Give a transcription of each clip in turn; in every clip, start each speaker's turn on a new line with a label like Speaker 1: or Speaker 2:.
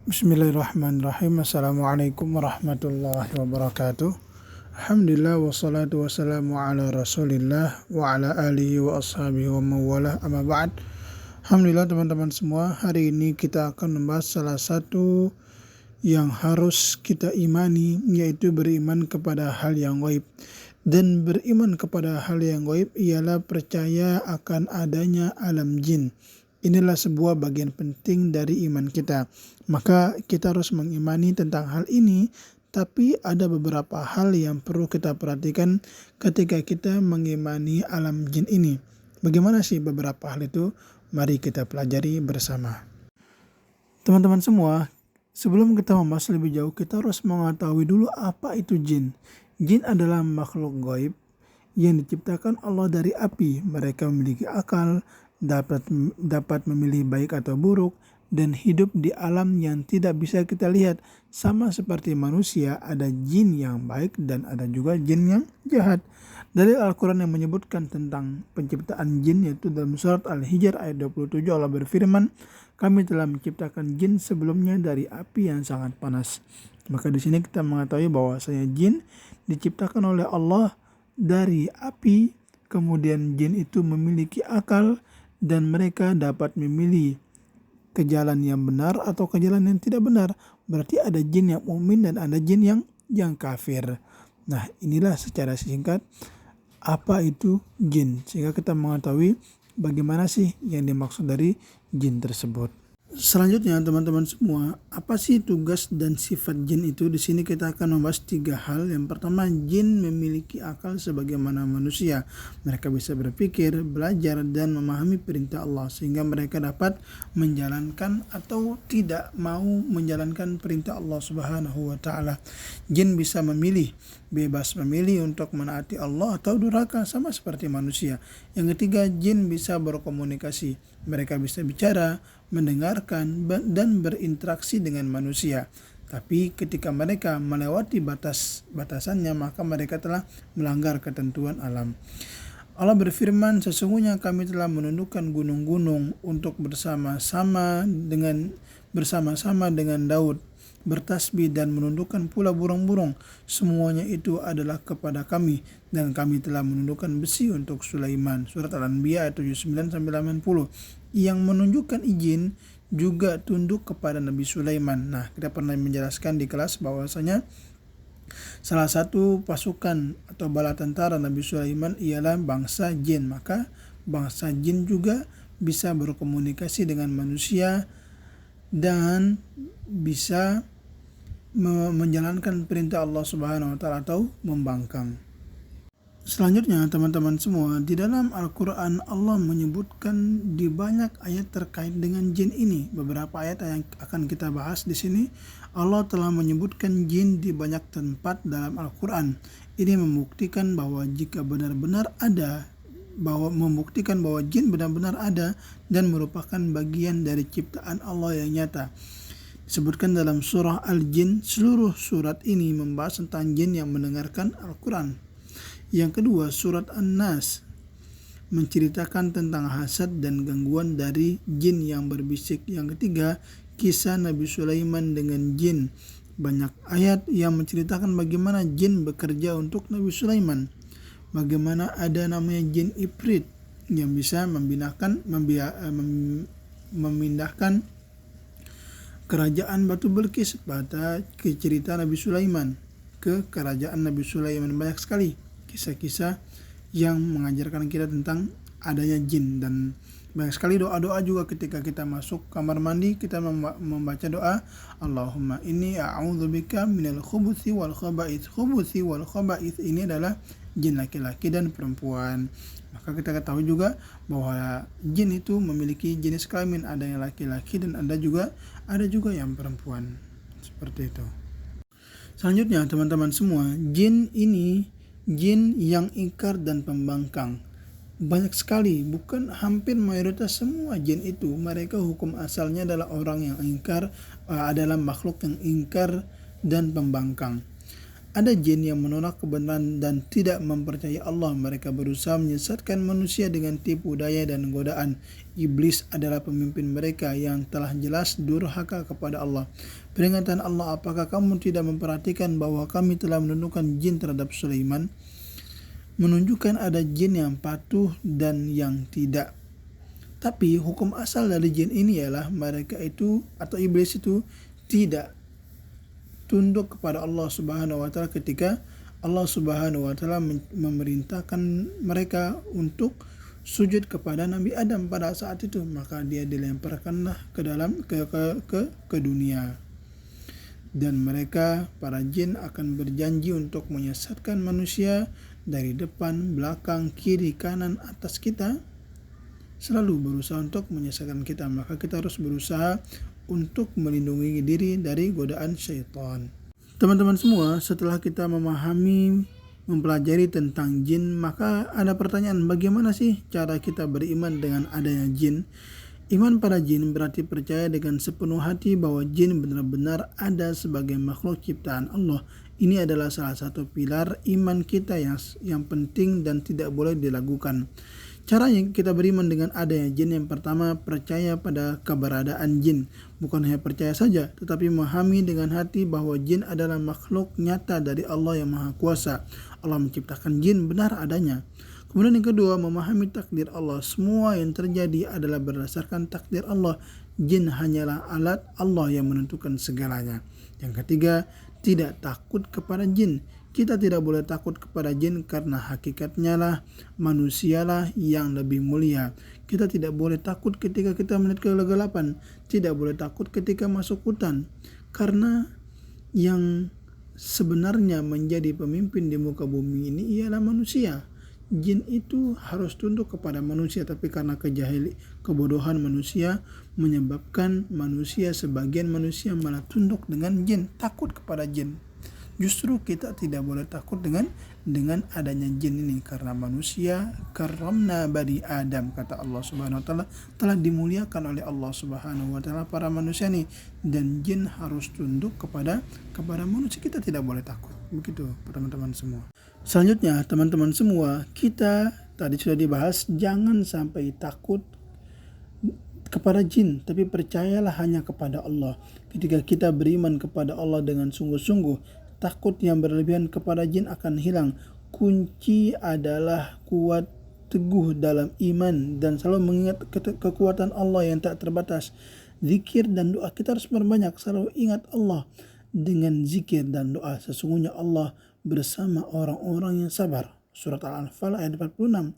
Speaker 1: Bismillahirrahmanirrahim. Assalamualaikum warahmatullahi wabarakatuh. Alhamdulillah wassalatu wassalamu ala rasulillah wa ala alihi wa ashabihi wa mawalah amma ba'd. Alhamdulillah teman-teman semua, hari ini kita akan membahas salah satu yang harus kita imani, yaitu beriman kepada hal yang gaib. Dan beriman kepada hal yang gaib ialah percaya akan adanya alam jin. Inilah sebuah bagian penting dari iman kita. Maka kita harus mengimani tentang hal ini, tapi ada beberapa hal yang perlu kita perhatikan ketika kita mengimani alam jin ini. Bagaimana sih beberapa hal itu? Mari kita pelajari bersama. Teman-teman semua, sebelum kita membahas lebih jauh, kita harus mengetahui dulu apa itu jin. Jin adalah makhluk gaib yang diciptakan Allah dari api. Mereka memiliki akal, dapat memilih baik atau buruk, dan hidup di alam yang tidak bisa kita lihat. Sama seperti manusia, ada jin yang baik dan ada juga jin yang jahat. Dalil Al-Quran yang menyebutkan tentang penciptaan jin yaitu dalam surat Al-Hijr ayat 27, Allah berfirman, "Kami telah menciptakan jin sebelumnya dari api yang sangat panas." Maka di sini kita mengetahui bahwasanya jin diciptakan oleh Allah dari api, kemudian jin itu memiliki akal dan mereka dapat memilih ke jalan yang benar atau ke jalan yang tidak benar. Berarti ada jin yang mukmin dan ada jin yang kafir. Nah, inilah secara singkat apa itu jin, sehingga kita mengetahui bagaimana sih yang dimaksud dari jin tersebut. Selanjutnya teman-teman semua, apa sih tugas dan sifat jin itu? Di sini kita akan membahas 3 hal. Yang pertama, jin memiliki akal sebagaimana manusia. Mereka bisa berpikir, belajar, dan memahami perintah Allah sehingga mereka dapat menjalankan atau tidak mau menjalankan perintah Allah Subhanahu wa taala. Jin bisa memilih, bebas memilih untuk menaati Allah atau durhaka sama seperti manusia. Yang ketiga, jin bisa berkomunikasi. Mereka bisa bicara, mendengarkan, dan berinteraksi dengan manusia. Tapi ketika mereka melewati batasannya, maka mereka telah melanggar ketentuan alam. Allah berfirman, "Sesungguhnya kami telah menundukkan gunung-gunung untuk bersama-sama dengan Daud, bertasbih dan menundukkan pula burung-burung. Semuanya itu adalah kepada kami, dan kami telah menundukkan besi untuk Sulaiman." Surat Al-Anbiya ayat 79-80. Yang menunjukkan izin juga tunduk kepada Nabi Sulaiman. Nah, kita pernah menjelaskan di kelas bahwasanya salah satu pasukan atau bala tentara Nabi Sulaiman ialah bangsa jin. Maka bangsa jin juga bisa berkomunikasi dengan manusia dan bisa menjalankan perintah Allah Subhanahu wa taala atau membangkang. Selanjutnya teman-teman semua, di dalam Al-Quran Allah menyebutkan di banyak ayat terkait dengan jin ini. Beberapa ayat yang akan kita bahas di sini, Allah telah menyebutkan jin di banyak tempat dalam Al-Quran. Ini membuktikan bahwa jin benar-benar ada dan merupakan bagian dari ciptaan Allah yang nyata. Disebutkan dalam surah Al-Jin. Seluruh surat ini membahas tentang jin yang mendengarkan Al-Quran. Yang kedua, surat An-Nas menceritakan tentang hasad dan gangguan dari jin yang berbisik. Yang ketiga, kisah Nabi Sulaiman dengan jin. Banyak ayat yang menceritakan bagaimana jin bekerja untuk Nabi Sulaiman. Bagaimana ada namanya jin Ifrit yang bisa memindahkan kerajaan Batu Bilqis pada cerita Nabi Sulaiman ke kerajaan Nabi Sulaiman. Banyak sekali kisah-kisah yang mengajarkan kita tentang adanya jin, dan banyak sekali doa-doa juga ketika kita masuk kamar mandi kita membaca doa, Allahumma inni a'udzubika minal khubuthi wal khaba'ith. Khubuthi wal khaba'ith ini adalah jin laki-laki dan perempuan. Maka kita ketahui juga bahwa jin itu memiliki jenis kelamin, ada yang laki-laki dan ada juga yang perempuan. Seperti itu. Selanjutnya teman-teman semua, jin ini jin yang ingkar dan pembangkang. Banyak sekali, bukan hampir mayoritas semua jin itu, mereka hukum asalnya adalah orang yang ingkar, adalah makhluk yang ingkar dan pembangkang. Ada jin yang menolak kebenaran dan tidak mempercayai Allah. Mereka berusaha menyesatkan manusia dengan tipu daya dan godaan. Iblis adalah pemimpin mereka yang telah jelas durhaka kepada Allah. Peringatan Allah, apakah kamu tidak memperhatikan bahwa kami telah menundukkan jin terhadap Sulaiman? Menunjukkan ada jin yang patuh dan yang tidak. Tapi hukum asal dari jin ini ialah mereka itu atau iblis itu tidak tunduk kepada Allah Subhanahu wa taala ketika Allah Subhanahu wa taala memerintahkan mereka untuk sujud kepada Nabi Adam pada saat itu, maka dia dilemparkanlah ke dalam ke dunia. Dan mereka para jin akan berjanji untuk menyesatkan manusia dari depan, belakang, kiri, kanan, atas kita, selalu berusaha untuk menyesatkan kita. Maka kita harus berusaha untuk melindungi diri dari godaan syaitan. Teman-teman semua, setelah kita mempelajari tentang jin, maka ada pertanyaan, bagaimana sih cara kita beriman dengan adanya jin? Iman pada jin berarti percaya dengan sepenuh hati bahwa jin benar-benar ada sebagai makhluk ciptaan Allah. Ini adalah salah satu pilar iman kita yang penting dan tidak boleh dilakukan. Caranya kita beriman dengan adanya jin, yang pertama percaya pada keberadaan jin. Bukan hanya percaya saja, tetapi memahami dengan hati bahwa jin adalah makhluk nyata dari Allah yang Maha Kuasa. Allah menciptakan jin benar adanya. Kemudian yang kedua, memahami takdir Allah. Semua yang terjadi adalah berdasarkan takdir Allah. Jin hanyalah alat Allah yang menentukan segalanya. Yang ketiga, tidak takut kepada jin. Kita tidak boleh takut kepada jin karena hakikatnya lah manusialah yang lebih mulia. Kita tidak boleh takut ketika kita melihat kegelapan. Tidak boleh takut ketika masuk hutan. Karena yang sebenarnya menjadi pemimpin di muka bumi ini ialah manusia. Jin itu harus tunduk kepada manusia, tapi karena kebodohan manusia menyebabkan sebagian manusia malah tunduk dengan jin, takut kepada jin. Justru kita tidak boleh takut dengan adanya jin ini, karena manusia karramna bani Adam, kata Allah Subhanahu wa taala, telah dimuliakan oleh Allah Subhanahu wa taala para manusia ini, dan jin harus tunduk kepada manusia. Kita tidak boleh takut. Begitu teman-teman semua. Selanjutnya teman-teman semua, kita tadi sudah dibahas jangan sampai takut kepada jin, tapi percayalah hanya kepada Allah. Ketika kita beriman kepada Allah dengan sungguh-sungguh, takut yang berlebihan kepada jin akan hilang. Kunci adalah kuat teguh dalam iman dan selalu mengingat kekuatan Allah yang tak terbatas. Zikir dan doa, kita harus berbanyak selalu ingat Allah dengan zikir dan doa. Sesungguhnya Allah bersama orang-orang yang sabar. Surat Al-Anfal ayat 46.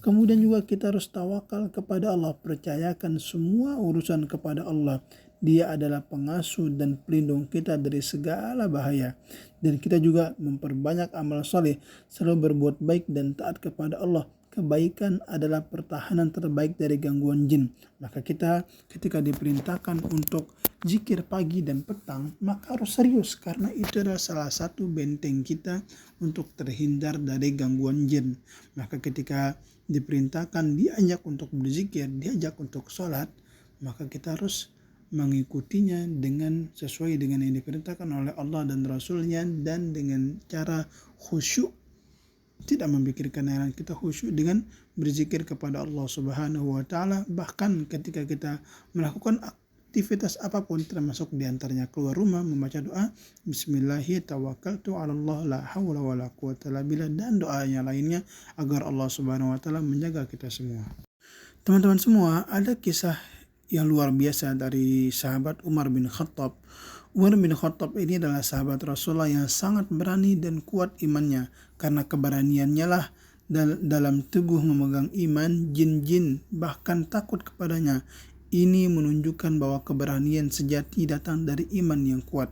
Speaker 1: Kemudian juga kita harus tawakal kepada Allah, percayakan semua urusan kepada Allah. Dia adalah pengasuh dan pelindung kita dari segala bahaya. Dan kita juga memperbanyak amal soleh, selalu berbuat baik dan taat kepada Allah. Kebaikan adalah pertahanan terbaik dari gangguan jin. Maka kita ketika diperintahkan untuk zikir pagi dan petang, maka harus serius, karena itu adalah salah satu benteng kita untuk terhindar dari gangguan jin. Maka ketika diperintahkan, diajak untuk berzikir, diajak untuk sholat, maka kita harus mengikutinya sesuai dengan yang diperintahkan oleh Allah dan Rasulnya, dan dengan cara khusyuk. Tidak memikirkan yang lain, kita khusyuk dengan berzikir kepada Allah Subhanahu wa taala. Bahkan ketika kita melakukan aktivitas apapun, termasuk diantaranya keluar rumah, membaca doa Bismillahi tawakkaltu 'alallah la haula wala quwata illa billah, dan doa yang lainnya agar Allah Subhanahu wa taala menjaga kita semua. Teman-teman semua, ada kisah yang luar biasa dari sahabat Umar bin Khattab. Umar bin Khattab ini adalah sahabat Rasulullah yang sangat berani dan kuat imannya. Karena keberaniannya lah dalam teguh memegang iman, jin-jin bahkan takut kepadanya. Ini menunjukkan bahwa keberanian sejati datang dari iman yang kuat.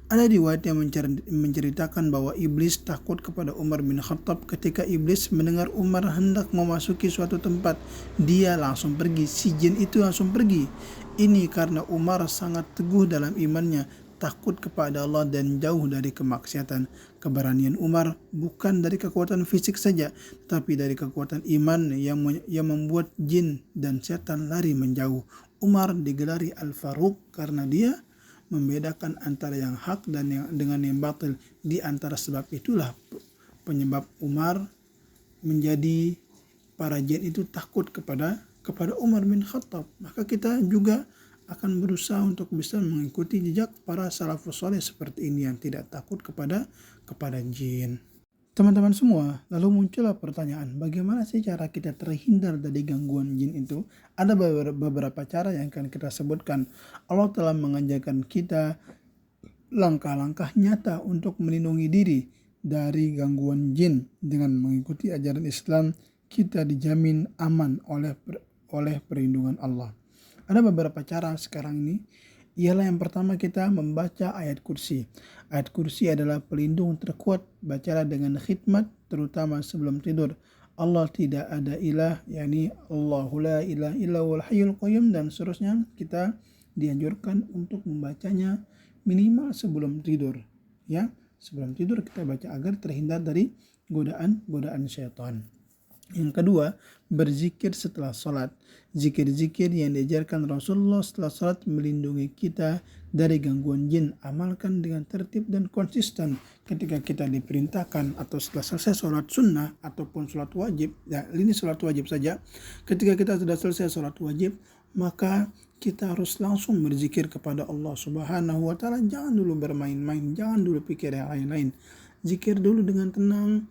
Speaker 1: Ada riwayat yang menceritakan bahwa iblis takut kepada Umar bin Khattab. Ketika iblis mendengar Umar hendak memasuki suatu tempat, dia langsung pergi. Si jin itu langsung pergi. Ini karena Umar sangat teguh dalam imannya, takut kepada Allah dan jauh dari kemaksiatan. Keberanian Umar bukan dari kekuatan fisik saja, tapi dari kekuatan iman yang membuat jin dan setan lari menjauh. Umar digelari Al-Faruq karena dia membedakan antara yang hak dan dengan yang batil. Di antara sebab itulah penyebab Umar menjadi para jin itu takut kepada Umar bin Khattab. Maka kita juga akan berusaha untuk bisa mengikuti jejak para salafus saleh seperti ini yang tidak takut kepada jin. Teman-teman semua, lalu muncullah pertanyaan, bagaimana sih cara kita terhindar dari gangguan jin itu? Ada beberapa cara yang akan kita sebutkan. Allah telah mengajarkan kita langkah-langkah nyata untuk melindungi diri dari gangguan jin. Dengan mengikuti ajaran Islam, kita dijamin aman oleh perlindungan Allah. Ada beberapa cara sekarang ini. Ialah yang pertama, kita membaca ayat kursi. Ayat kursi adalah pelindung terkuat. Bacalah dengan khidmat, terutama sebelum tidur. Allah tidak ada ilah, yakni Allahu la ilaha illa huwal hayyul qayyum, dan seterusnya. Kita dianjurkan untuk membacanya minimal sebelum tidur. Ya, sebelum tidur kita baca agar terhindar dari godaan syaitan. Yang kedua, berzikir setelah sholat. Zikir-zikir yang diajarkan Rasulullah setelah sholat melindungi kita dari gangguan jin. Amalkan dengan tertib dan konsisten ketika kita diperintahkan atau setelah selesai sholat sunnah ataupun sholat wajib. Ya, ini sholat wajib saja. Ketika kita sudah selesai sholat wajib, maka kita harus langsung berzikir kepada Allah Subhanahu wa Ta'ala. Jangan dulu bermain-main, jangan dulu pikir yang lain-lain. Zikir dulu dengan tenang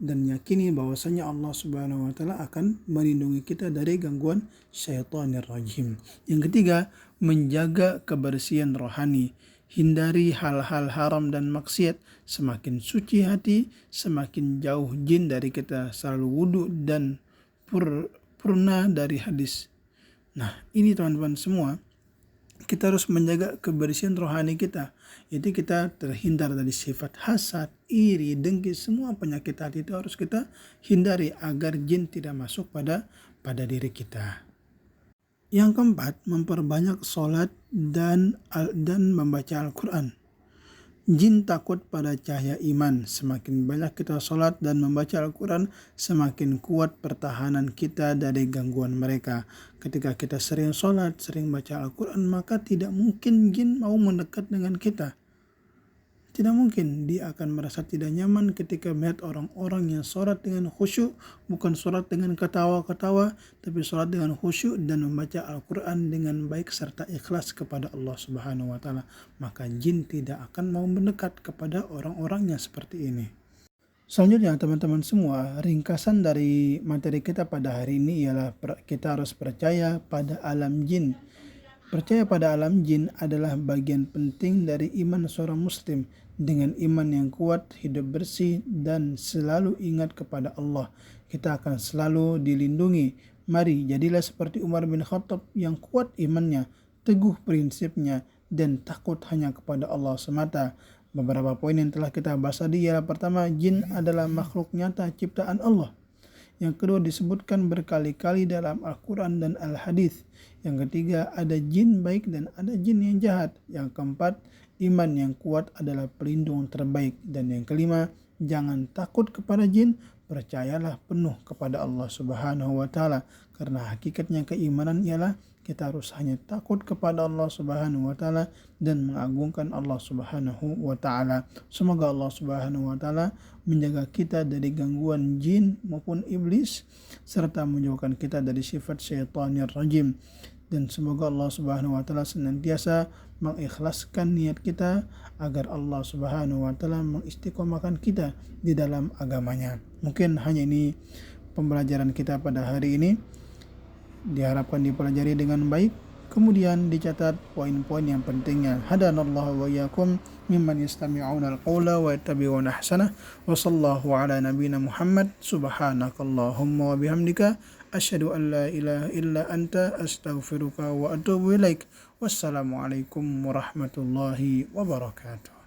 Speaker 1: dan yakini bahwasanya Allah Subhanahu wa Ta'ala akan melindungi kita dari gangguan syaitanir rajim. Yang ketiga, menjaga kebersihan rohani. Hindari hal-hal haram dan maksiat. Semakin suci hati, semakin jauh jin dari kita. Selalu wudu dan purna dari hadis. Nah, ini teman-teman semua, kita harus menjaga kebersihan rohani kita. Jadi kita terhindar dari sifat hasad, iri, dengki, semua penyakit hati itu harus kita hindari agar jin tidak masuk pada diri kita. Yang keempat, memperbanyak sholat dan membaca Al-Quran. Jin takut pada cahaya iman. Semakin banyak kita sholat dan membaca Al-Quran, semakin kuat pertahanan kita dari gangguan mereka. Ketika kita sering sholat, sering baca Al-Quran, maka tidak mungkin jin mau mendekat dengan kita. Tidak mungkin, dia akan merasa tidak nyaman ketika melihat orang-orang yang sholat dengan khusyuk, bukan sholat dengan ketawa-ketawa, tapi sholat dengan khusyuk dan membaca Al-Quran dengan baik serta ikhlas kepada Allah Subhanahu wa Ta'ala. Maka jin tidak akan mau mendekat kepada orang-orang yang seperti ini. Selanjutnya teman-teman semua, ringkasan dari materi kita pada hari ini ialah kita harus percaya pada alam jin. Percaya pada alam jin adalah bagian penting dari iman seorang muslim. Dengan iman yang kuat, hidup bersih, dan selalu ingat kepada Allah, kita akan selalu dilindungi. Mari jadilah seperti Umar bin Khattab yang kuat imannya, teguh prinsipnya, dan takut hanya kepada Allah semata. Beberapa poin yang telah kita bahas tadi ialah pertama, jin adalah makhluk nyata ciptaan Allah. Yang kedua, disebutkan berkali-kali dalam Al-Quran dan Al-Hadis. Yang ketiga, ada jin baik dan ada jin yang jahat. Yang keempat, iman yang kuat adalah pelindung terbaik. Dan yang kelima, jangan takut kepada jin, percayalah penuh kepada Allah Subhanahu wa Ta'ala. Karena hakikatnya keimanan ialah kita harus hanya takut kepada Allah Subhanahu wa Ta'ala dan mengagungkan Allah Subhanahu wa Ta'ala. Semoga Allah Subhanahu wa Ta'ala menjaga kita dari gangguan jin maupun iblis, serta menjauhkan kita dari sifat syaitanir rajim. Dan semoga Allah Subhanahu wa Ta'ala senantiasa mengikhlaskan niat kita agar Allah Subhanahu wa Ta'ala mengistiqomahkan kita di dalam agamanya. Mungkin hanya ini pembelajaran kita pada hari ini. Diharapkan dipelajari dengan baik, kemudian dicatat poin-poin yang pentingnya. Hadanallahu wa iyyakum mimman yastami'una al-qawla wa yattabi'una ahsanah. Wa sallallahu ala nabiyyina Muhammad. Subhanakallahumma wa bihamdika asyhadu an la ilaha illa anta astaghfiruka wa atubu ilaik. Wassalamualaikum warahmatullahi wabarakatuh.